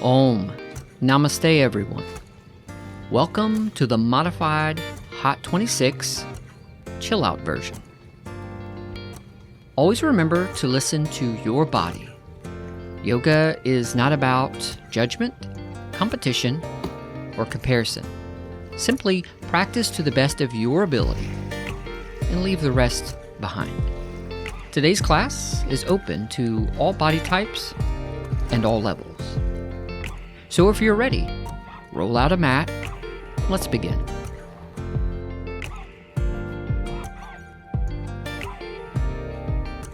Om. Namaste, everyone. Welcome to the modified Hot 26 chill out version. Always remember to listen to your body. Yoga is not about judgment, competition, or comparison. Simply practice to the best of your ability and leave the rest behind. Today's class is open to all body types and all levels. So if you're ready, roll out a mat. Let's begin.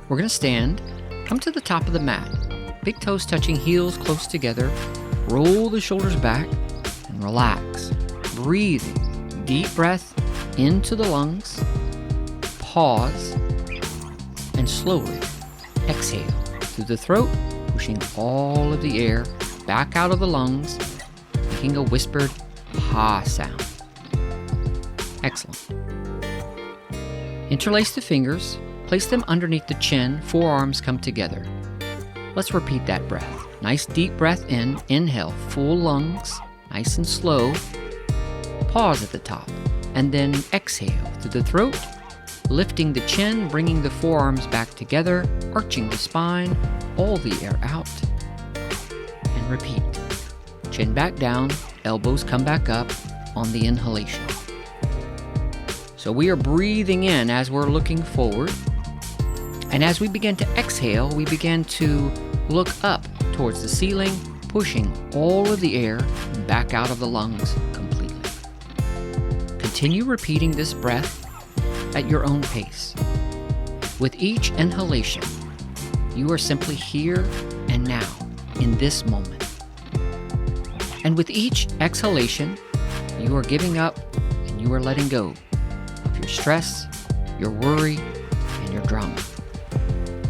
We're going to stand, come to the top of the mat, big toes touching heels close together, roll the shoulders back, and relax. Breathing, deep breath into the lungs, pause, and slowly exhale through the throat, pushing all of the air back out of the lungs, making a whispered ha sound. Excellent. Interlace the fingers, place them underneath the chin, forearms come together. Let's repeat that breath. Nice deep breath in, inhale, full lungs, nice and slow. Pause at the top, and then exhale through the throat, lifting the chin, bringing the forearms back together, arching the spine, all the air out. And repeat. Chin back down, elbows come back up on the inhalation. So we are breathing in as we're looking forward. And as we begin to exhale, we begin to look up towards the ceiling, pushing all of the air back out of the lungs completely. Continue repeating this breath at your own pace. With each inhalation, you are simply here and now in this moment. And with each exhalation, you are giving up and you are letting go of your stress, your worry, and your drama.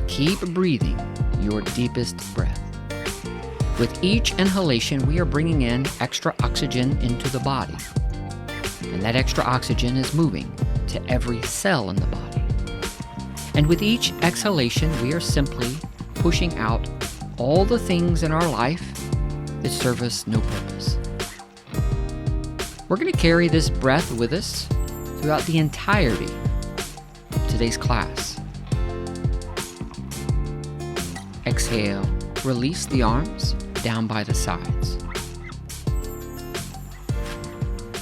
Keep breathing your deepest breath. With each inhalation, we are bringing in extra oxygen into the body. And that extra oxygen is moving to every cell in the body. And with each exhalation, we are simply pushing out all the things in our life that serve us no purpose. We're going to carry this breath with us throughout the entirety of today's class. Exhale, release the arms down by the sides.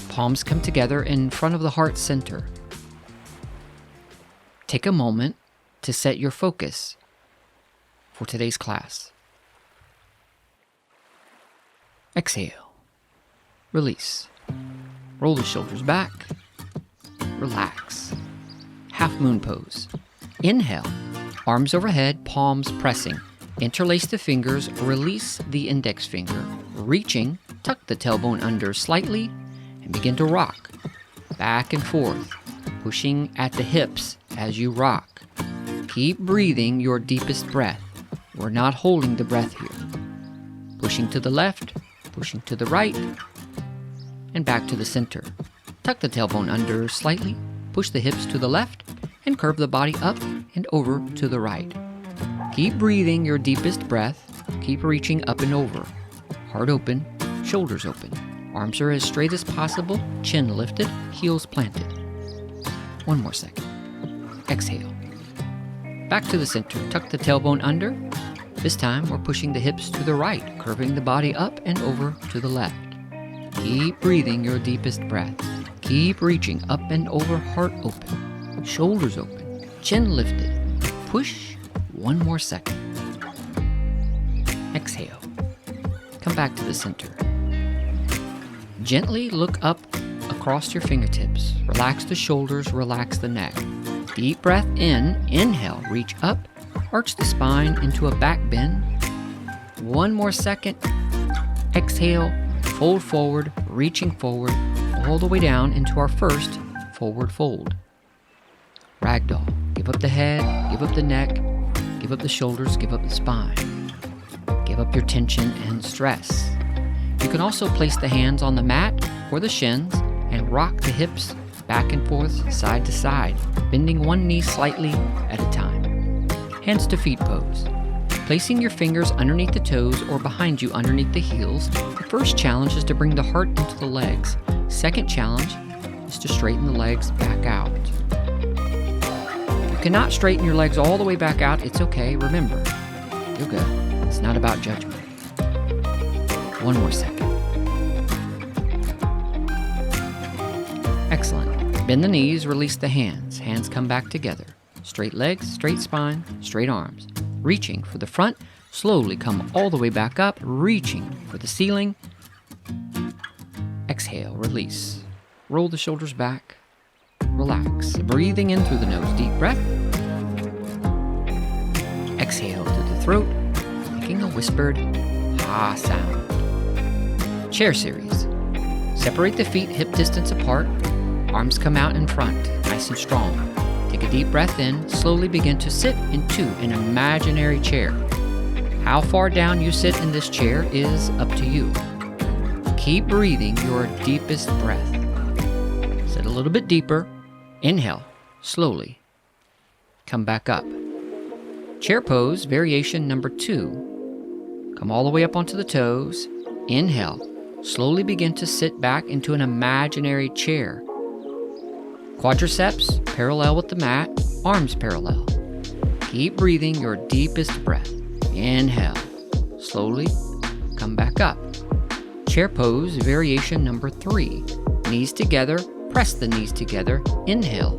Palms come together in front of the heart center. Take a moment to set your focus for today's class. Exhale, release. Roll the shoulders back, relax. Half moon pose. Inhale, arms overhead, palms pressing. Interlace the fingers, release the index finger. Reaching, tuck the tailbone under slightly and begin to rock. Back and forth, pushing at the hips as you rock. Keep breathing your deepest breath. We're not holding the breath here. Pushing to the left, pushing to the right, and back to the center. Tuck the tailbone under slightly, push the hips to the left, and curve the body up and over to the right. Keep breathing your deepest breath. Keep reaching up and over. Heart open, shoulders open. Arms are as straight as possible, chin lifted, heels planted. One more second. Exhale. Back to the center. Tuck the tailbone under. This time we're pushing the hips to the right, curving the body up and over to the left. Keep breathing your deepest breath. Keep reaching up and over, heart open, shoulders open, chin lifted. Push. One more second. Exhale. Come back to the center. Gently look up across your fingertips. Relax the shoulders, relax the neck. Deep breath in. Inhale, reach up, arch the spine into a back bend. One more second. Exhale, fold forward, reaching forward, all the way down into our first forward fold. Ragdoll. Give up the head, give up the neck, give up the shoulders, give up the spine. Give up your tension and stress. You can also place the hands on the mat or the shins and rock the hips back and forth, side to side, bending one knee slightly at a time. Hands to feet pose. Placing your fingers underneath the toes or behind you underneath the heels, the first challenge is to bring the heart into the legs. Second challenge is to straighten the legs back out. If you cannot straighten your legs all the way back out, it's okay. Remember, yoga is not about judgment. One more second. Excellent. Bend the knees, release the hands. Hands come back together. Straight legs, straight spine, straight arms. Reaching for the front, slowly come all the way back up, reaching for the ceiling. Exhale, release. Roll the shoulders back. Relax. Breathing in through the nose, deep breath. Exhale through the throat, making a whispered ha sound. Chair series. Separate the feet hip distance apart. Arms come out in front, nice and strong. Take a deep breath in, slowly begin to sit into an imaginary chair. How far down you sit in this chair is up to you. Keep breathing your deepest breath. Sit a little bit deeper. Inhale, slowly. Come back up. Chair pose, variation number 2. Come all the way up onto the toes. Inhale, slowly begin to sit back into an imaginary chair. Quadriceps parallel with the mat, arms parallel. Keep breathing your deepest breath. Inhale. Slowly come back up. Chair pose, variation number 3. Knees together, press the knees together. Inhale.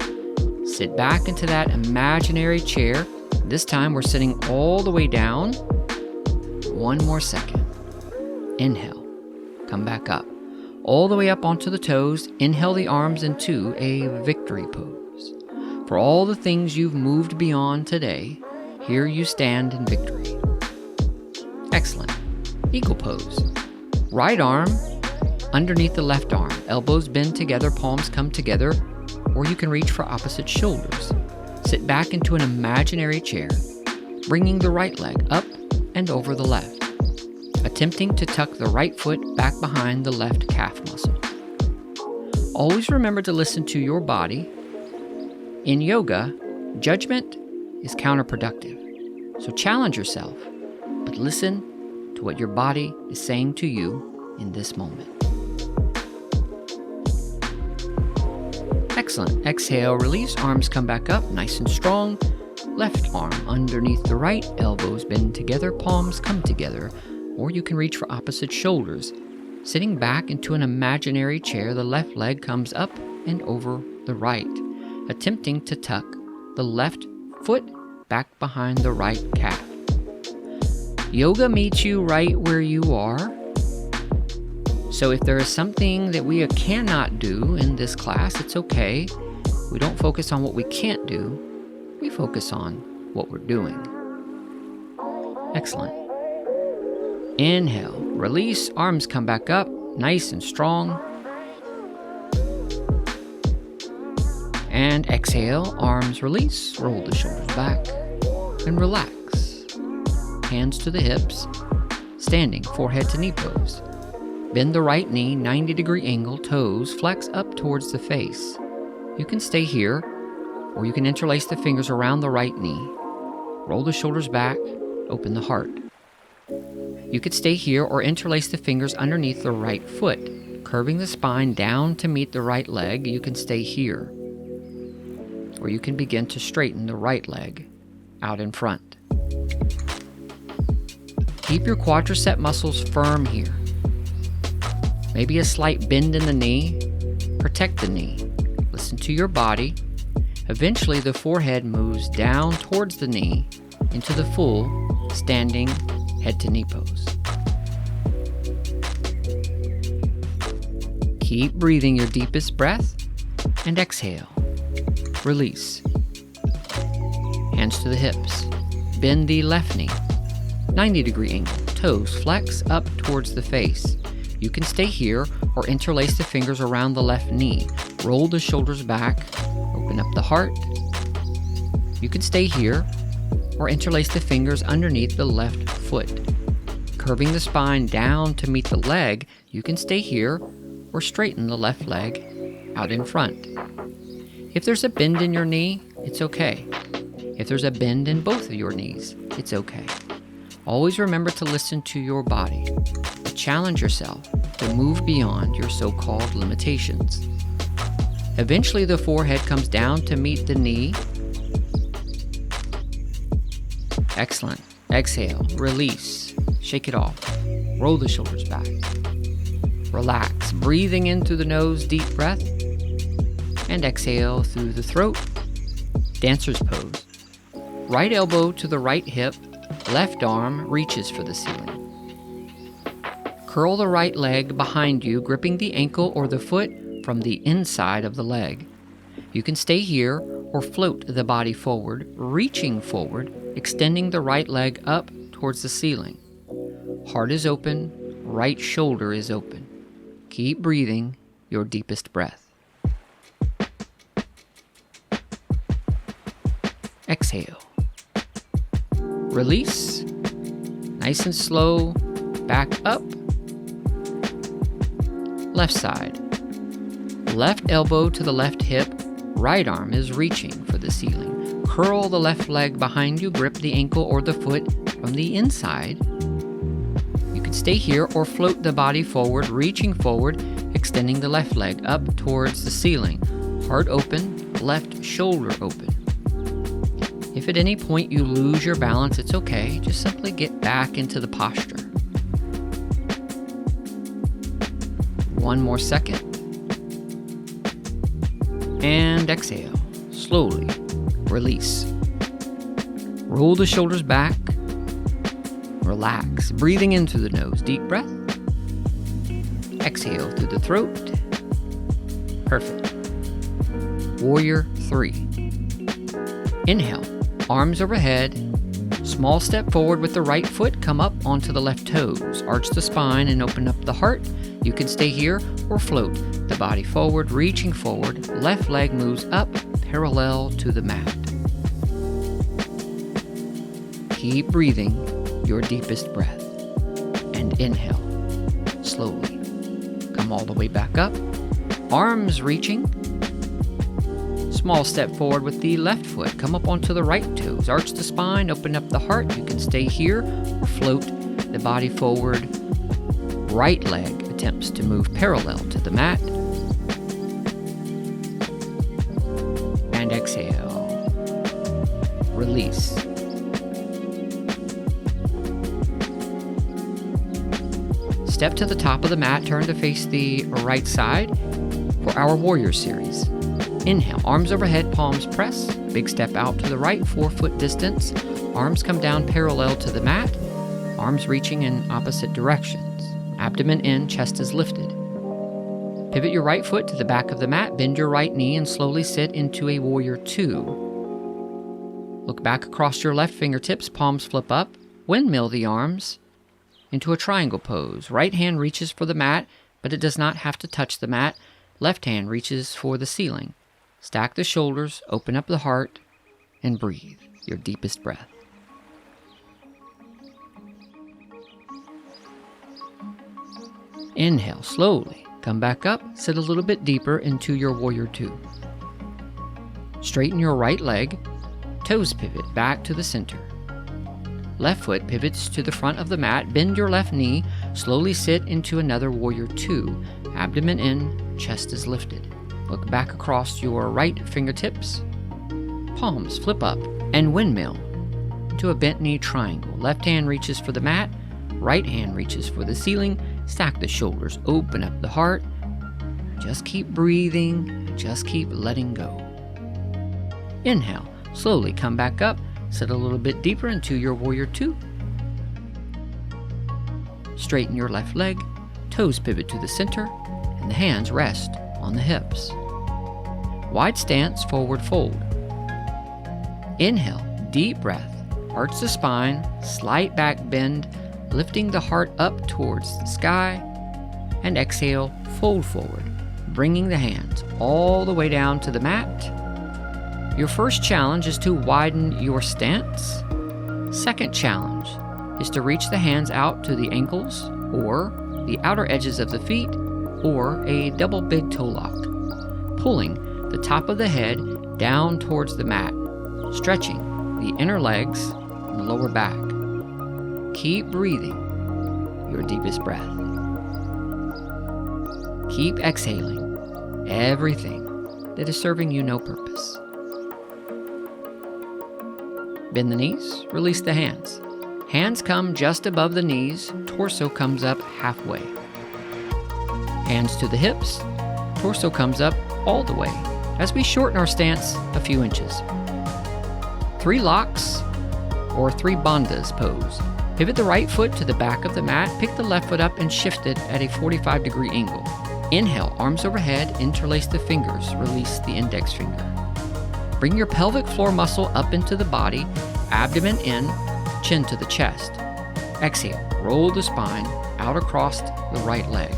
Sit back into that imaginary chair. This time we're sitting all the way down. One more second. Inhale. Come back up. All the way up onto the toes, inhale the arms into a victory pose. For all the things you've moved beyond today, here you stand in victory. Excellent. Eagle pose. Right arm underneath the left arm. Elbows bend together, palms come together, or you can reach for opposite shoulders. Sit back into an imaginary chair, bringing the right leg up and over the left. Attempting to tuck the right foot back behind the left calf muscle. Always remember to listen to your body. In yoga, judgment is counterproductive. So challenge yourself, but listen to what your body is saying to you in this moment. Excellent. Exhale, release. Arms come back up, nice and strong. Left arm underneath the right, elbows bend together, palms come together. Or you can reach for opposite shoulders. Sitting back into an imaginary chair, the left leg comes up and over the right, attempting to tuck the left foot back behind the right calf. Yoga meets you right where you are. So if there is something that we cannot do in this class, it's okay. We don't focus on what we can't do. We focus on what we're doing. Excellent. Inhale, release, arms come back up, nice and strong. And exhale, arms release, roll the shoulders back, and relax. Hands to the hips, standing, forehead to knee pose. Bend the right knee, 90-degree angle, toes flex up towards the face. You can stay here, or you can interlace the fingers around the right knee. Roll the shoulders back, open the heart. You could stay here or interlace the fingers underneath the right foot, curving the spine down to meet the right leg. You can stay here. Or you can begin to straighten the right leg out in front. Keep your quadricep muscles firm here. Maybe a slight bend in the knee. Protect the knee. Listen to your body. Eventually the forehead moves down towards the knee into the full standing head to knee pose. Keep breathing your deepest breath and exhale. Release. Hands to the hips. Bend the left knee. 90-degree angle. Toes flex up towards the face. You can stay here or interlace the fingers around the left knee. Roll the shoulders back. Open up the heart. You can stay here or interlace the fingers underneath the left foot. Curving the spine down to meet the leg, you can stay here or straighten the left leg out in front. If there's a bend in your knee, it's okay. If there's a bend in both of your knees, it's okay. Always remember to listen to your body. Challenge yourself to move beyond your so-called limitations. Eventually, the forehead comes down to meet the knee. Excellent. Exhale, release, shake it off. Roll the shoulders back. Relax, breathing in through the nose, deep breath. And exhale through the throat. Dancer's pose. Right elbow to the right hip, left arm reaches for the ceiling. Curl the right leg behind you, gripping the ankle or the foot from the inside of the leg. You can stay here or float the body forward, reaching forward, extending the right leg up towards the ceiling. Heart is open, right shoulder is open. Keep breathing your deepest breath. Exhale. Release. Nice and slow. Back up. Left side. Left elbow to the left hip. Right arm is reaching for the ceiling. Curl the left leg behind you. Grip the ankle or the foot from the inside. You can stay here or float the body forward, reaching forward, extending the left leg up towards the ceiling. Heart open, left shoulder open. If at any point you lose your balance, it's okay. Just simply get back into the posture. One more second. And exhale. Slowly release. Roll the shoulders back. Relax. Breathing in through the nose. Deep breath. Exhale through the throat. Perfect. Warrior 3. Inhale. Arms overhead. Small step forward with the right foot. Come up onto the left toes. Arch the spine and open up the heart. You can stay here or float the body forward, reaching forward. Left leg moves up, parallel to the mat. Keep breathing your deepest breath. And inhale. Slowly. Come all the way back up. Arms reaching. Small step forward with the left foot. Come up onto the right toes. Arch the spine, open up the heart. You can stay here or float the body forward. Right leg attempts to move parallel to the mat. And exhale. Release. Step to the top of the mat. Turn to face the right side for our warrior series. Inhale, arms overhead, palms press. Big step out to the right, 4 foot distance. Arms come down parallel to the mat. Arms reaching in opposite directions. Abdomen in, chest is lifted. Pivot your right foot to the back of the mat. Bend your right knee and slowly sit into a warrior 2. Look back across your left fingertips, palms flip up. Windmill the arms into a triangle pose. Right hand reaches for the mat, but it does not have to touch the mat. Left hand reaches for the ceiling. Stack the shoulders, open up the heart, and breathe your deepest breath. Inhale slowly. Come back up. Sit a little bit deeper into your warrior 2. Straighten your right leg. Toes pivot back to the center. Left foot pivots to the front of the mat. Bend your left knee. Slowly sit into another warrior 2. Abdomen in, chest is lifted. Look back across your right fingertips. Palms flip up and windmill into a bent knee triangle. Left hand reaches for the mat. Right hand reaches for the ceiling. Stack the shoulders, open up the heart. Just keep breathing, just keep letting go. Inhale, slowly come back up, sit a little bit deeper into your warrior 2. Straighten your left leg, toes pivot to the center, and the hands rest on the hips. Wide stance, forward fold. Inhale, deep breath, arch the spine, slight back bend, lifting the heart up towards the sky, and exhale, fold forward, bringing the hands all the way down to the mat. Your first challenge is to widen your stance. Second challenge is to reach the hands out to the ankles or the outer edges of the feet or a double big toe lock, pulling the top of the head down towards the mat, stretching the inner legs and the lower back. Keep breathing your deepest breath. Keep exhaling everything that is serving you no purpose. Bend the knees, release the hands. Hands come just above the knees, torso comes up halfway. Hands to the hips, torso comes up all the way as we shorten our stance a few inches. 3 locks or 3 bandhas pose. Pivot the right foot to the back of the mat, pick the left foot up and shift it at a 45-degree angle. Inhale, arms overhead, interlace the fingers, release the index finger. Bring your pelvic floor muscle up into the body, abdomen in, chin to the chest. Exhale, roll the spine out across the right leg.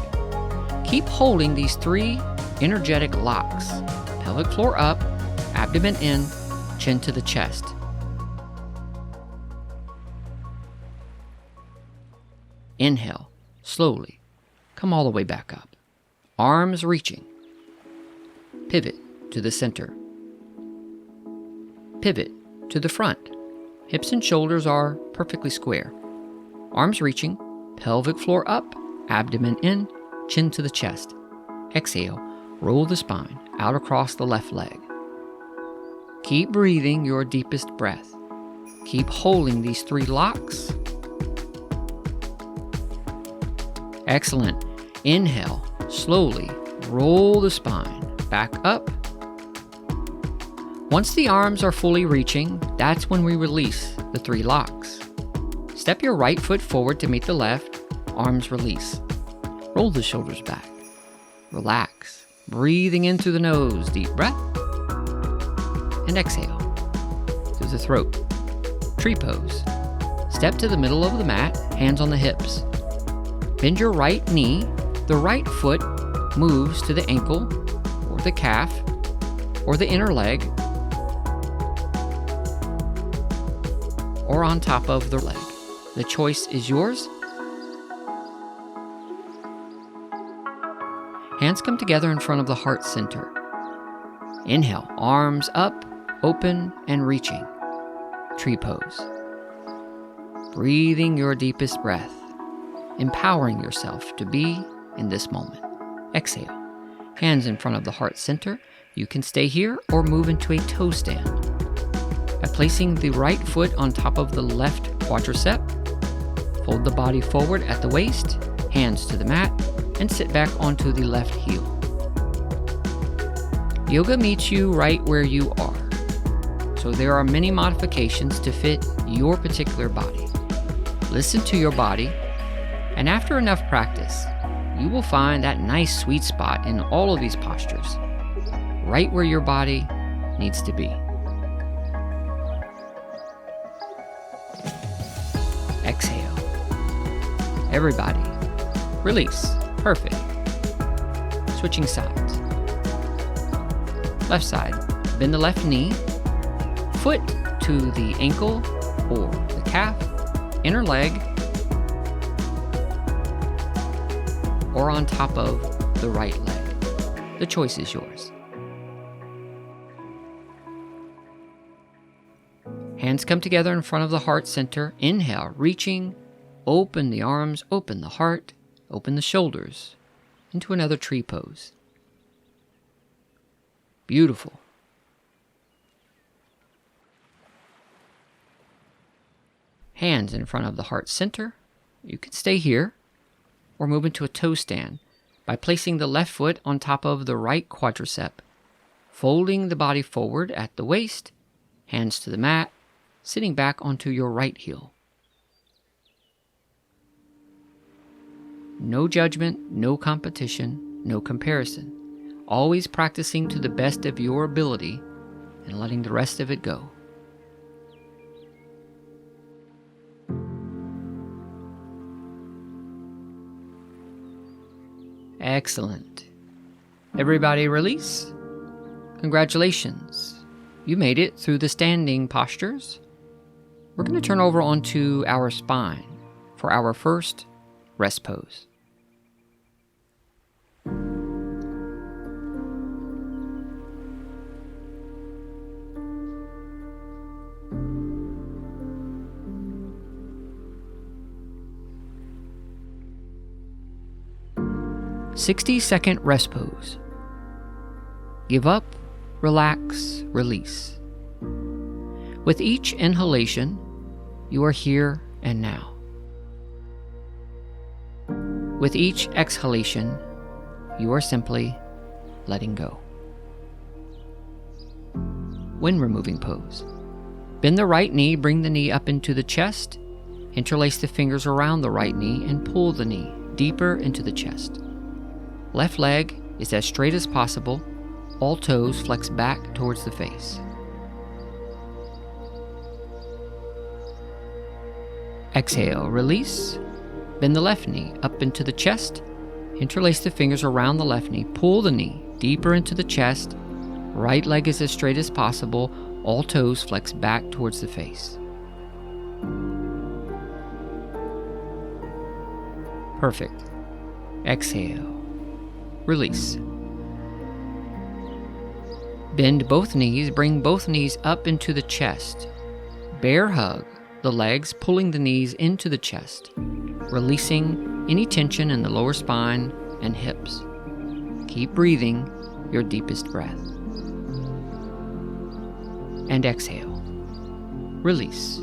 Keep holding these 3 energetic locks. Pelvic floor up, abdomen in, chin to the chest. Inhale, slowly, come all the way back up. Arms reaching. Pivot to the center. Pivot to the front. Hips and shoulders are perfectly square. Arms reaching, pelvic floor up, abdomen in, chin to the chest. Exhale, roll the spine out across the left leg. Keep breathing your deepest breath. Keep holding these 3 locks. Excellent. Inhale, slowly roll the spine back up. Once the arms are fully reaching, that's when we release the 3 locks. Step your right foot forward to meet the left, arms release. Roll the shoulders back. Relax, breathing in through the nose, deep breath. And exhale through the throat. Tree pose. Step to the middle of the mat, hands on the hips. Bend your right knee. The right foot moves to the ankle or the calf or the inner leg or on top of the leg. The choice is yours. Hands come together in front of the heart center. Inhale, arms up, open and reaching. Tree pose. Breathing your deepest breath, empowering yourself to be in this moment. Exhale. Hands in front of the heart center. You can stay here or move into a toe stand. By placing the right foot on top of the left quadricep, fold the body forward at the waist, hands to the mat, and sit back onto the left heel. Yoga meets you right where you are, so there are many modifications to fit your particular body. Listen to your body, and after enough practice, you will find that nice sweet spot in all of these postures, right where your body needs to be. Exhale. Everybody, release. Perfect. Switching sides. Left side, bend the left knee, foot to the ankle or the calf, inner leg, or on top of the right leg. The choice is yours. Hands come together in front of the heart center. Inhale, reaching, open the arms, open the heart, open the shoulders into another tree pose. Beautiful. Hands in front of the heart center. You can stay here or move into a toe stand by placing the left foot on top of the right quadricep, folding the body forward at the waist, hands to the mat, sitting back onto your right heel. No judgment, no competition, no comparison. Always practicing to the best of your ability and letting the rest of it go. Excellent. Everybody release. Congratulations. You made it through the standing postures. We're going to turn over onto our spine for our first rest pose. 60-second rest pose. Give up, relax, release. With each inhalation, you are here and now. With each exhalation, you are simply letting go. Wind removing pose. Bend the right knee, bring the knee up into the chest, interlace the fingers around the right knee and pull the knee deeper into the chest. Left leg is as straight as possible, all toes flex back towards the face. Exhale, release. Bend the left knee up into the chest, interlace the fingers around the left knee, pull the knee deeper into the chest, right leg is as straight as possible, all toes flex back towards the face. Perfect. Exhale. Release. Bend both knees, bring both knees up into the chest. Bear hug the legs, pulling the knees into the chest, releasing any tension in the lower spine and hips. Keep breathing your deepest breath. And exhale. Release.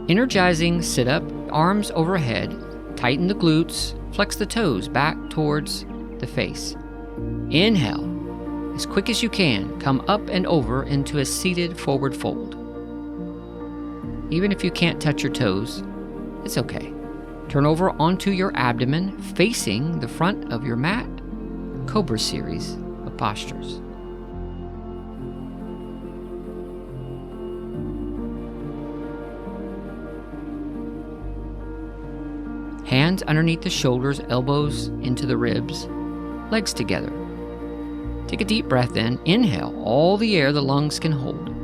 Energizing sit-up, arms overhead, tighten the glutes, flex the toes back towards the face. Inhale. As quick as you can, come up and over into a seated forward fold. Even if you can't touch your toes, it's okay. Turn over onto your abdomen, facing the front of your mat. Cobra series of postures. Hands underneath the shoulders, elbows into the ribs, legs together. Take a deep breath in. Inhale all the air the lungs can hold.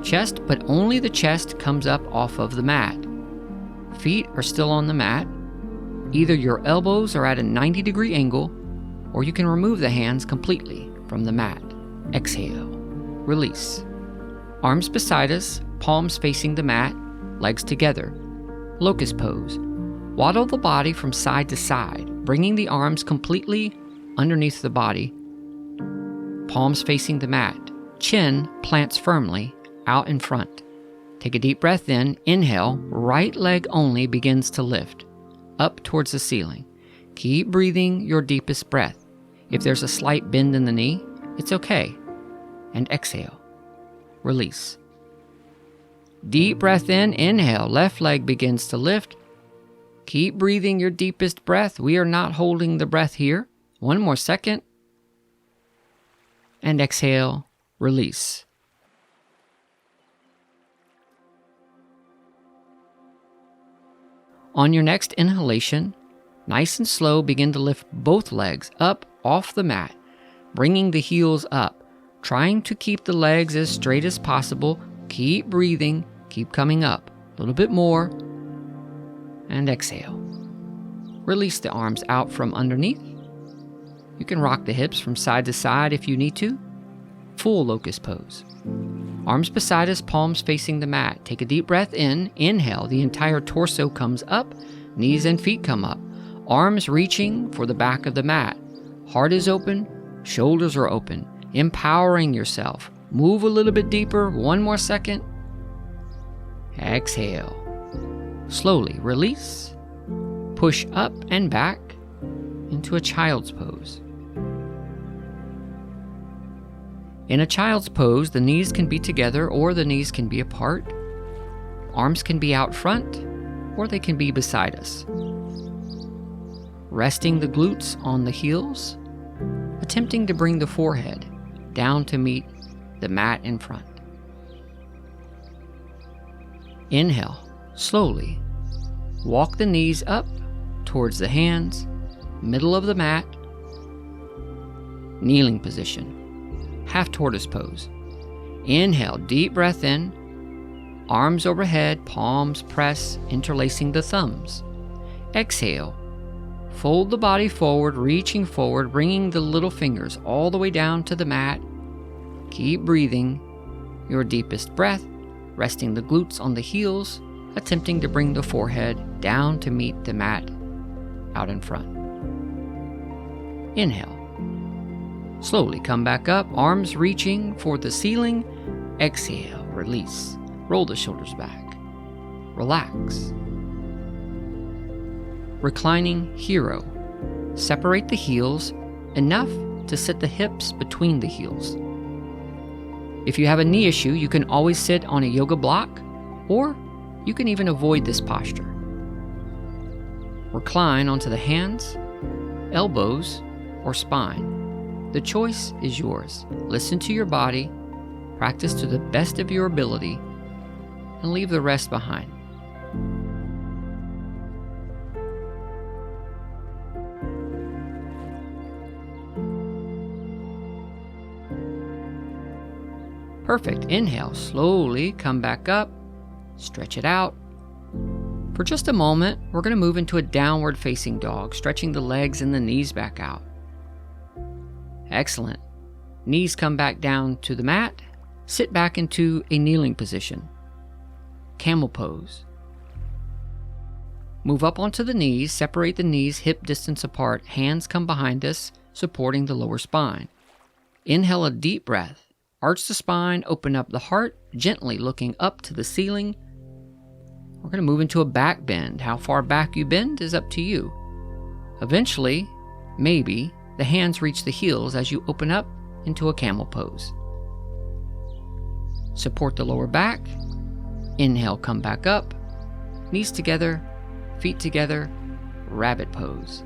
Chest, but only the chest comes up off of the mat. Feet are still on the mat. Either your elbows are at a 90-degree angle, or you can remove the hands completely from the mat. Exhale. Release. Arms beside us, palms facing the mat, legs together. Locust pose. Waddle the body from side to side, bringing the arms completely underneath the body. Palms facing the mat. Chin plants firmly out in front. Take a deep breath in. Inhale, right leg only begins to lift up towards the ceiling. Keep breathing your deepest breath. If there's a slight bend in the knee, it's okay. And exhale. Release. Deep breath in. Inhale, left leg begins to lift. Keep breathing your deepest breath. We are not holding the breath here. One more second. And exhale. Release. On your next inhalation, nice and slow, begin to lift both legs up off the mat, bringing the heels up, trying to keep the legs as straight as possible. Keep breathing, keep coming up. A little bit more. And exhale. Release the arms out from underneath. You can rock the hips from side to side if you need to. Full locust pose. Arms beside us, palms facing the mat. Take a deep breath in. Inhale, the entire torso comes up, knees and feet come up. Arms reaching for the back of the mat. Heart is open, shoulders are open. Empowering yourself. Move a little bit deeper. One more second. Exhale. Slowly release. Push up and back into a child's pose. In a child's pose, the knees can be together or the knees can be apart. Arms can be out front or they can be beside us. Resting the glutes on the heels, attempting to bring the forehead down to meet the mat in front. Inhale, slowly. Walk the knees up towards the hands, middle of the mat. Kneeling position. Half tortoise pose. Inhale, deep breath in. Arms overhead, palms press, interlacing the thumbs. Exhale. Fold the body forward, reaching forward, bringing the little fingers all the way down to the mat. Keep breathing your deepest breath, resting the glutes on the heels, attempting to bring the forehead down to meet the mat out in front. Inhale. Slowly come back up, arms reaching for the ceiling. Exhale, release. Roll the shoulders back. Relax. Reclining hero. Separate the heels enough to sit the hips between the heels. If you have a knee issue, you can always sit on a yoga block, or you can even avoid this posture. Recline onto the hands, elbows, or spine. The choice is yours. Listen to your body, practice to the best of your ability, and leave the rest behind. Perfect. Inhale, slowly come back up, stretch it out. For just a moment, we're going to move into a downward facing dog, stretching the legs and the knees back out. Excellent. Knees come back down to the mat. Sit back into a kneeling position. Camel pose. Move up onto the knees, separate the knees hip distance apart. Hands come behind us, supporting the lower spine. Inhale a deep breath. Arch the spine, open up the heart, gently looking up to the ceiling. We're going to move into a back bend. How far back you bend is up to you. Eventually, maybe, the hands reach the heels as you open up into a camel pose. Support the lower back. Inhale, come back up. Knees together, feet together, rabbit pose.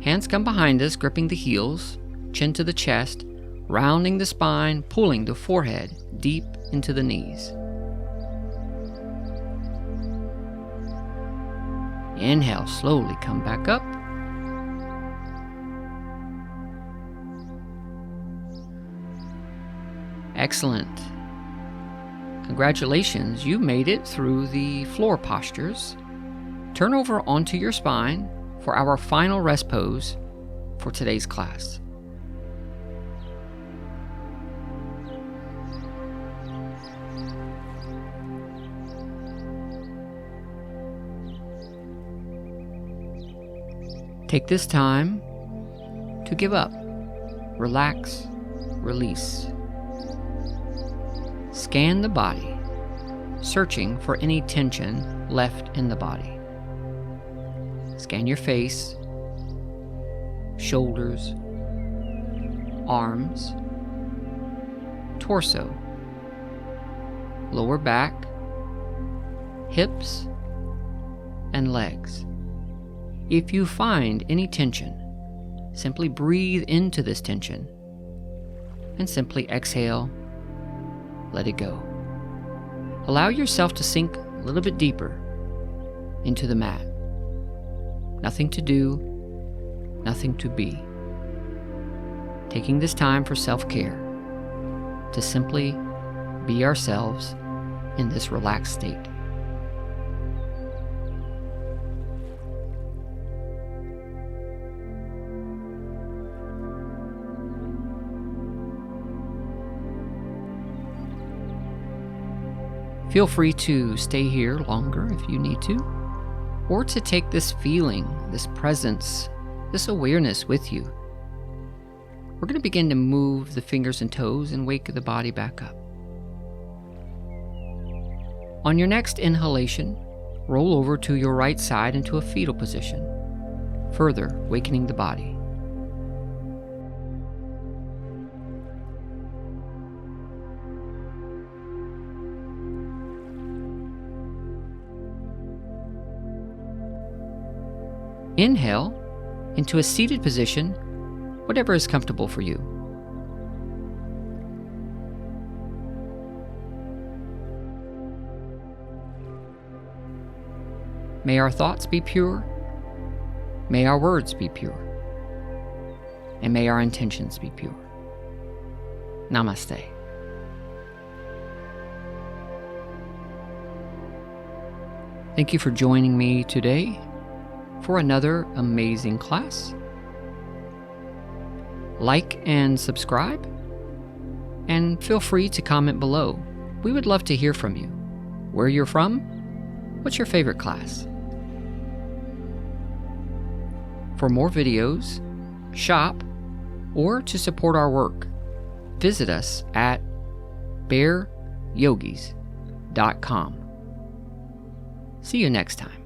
Hands come behind us, gripping the heels, chin to the chest, rounding the spine, pulling the forehead deep into the knees. Inhale, slowly come back up. Excellent. Congratulations, you made it through the floor postures. Turn over onto your spine for our final rest pose for today's class. Take this time to give up, relax, release. Scan the body, searching for any tension left in the body. Scan your face, shoulders, arms, torso, lower back, hips, and legs. If you find any tension, simply breathe into this tension and simply exhale, let it go. Allow yourself to sink a little bit deeper into the mat. Nothing to do, nothing to be. Taking this time for self-care, to simply be ourselves in this relaxed state. Feel free to stay here longer if you need to, or to take this feeling, this presence, this awareness with you. We're going to begin to move the fingers and toes and wake the body back up. On your next inhalation, roll over to your right side into a fetal position, further wakening the body. Inhale into a seated position, whatever is comfortable for you. May our thoughts be pure, may our words be pure, and may our intentions be pure. Namaste. Thank you for joining me today for another amazing class. Like and subscribe, and feel free to comment below. We would love to hear from you. Where you're from? What's your favorite class? For more videos, shop or to support our work, visit us at bearyogis.com. See you next time.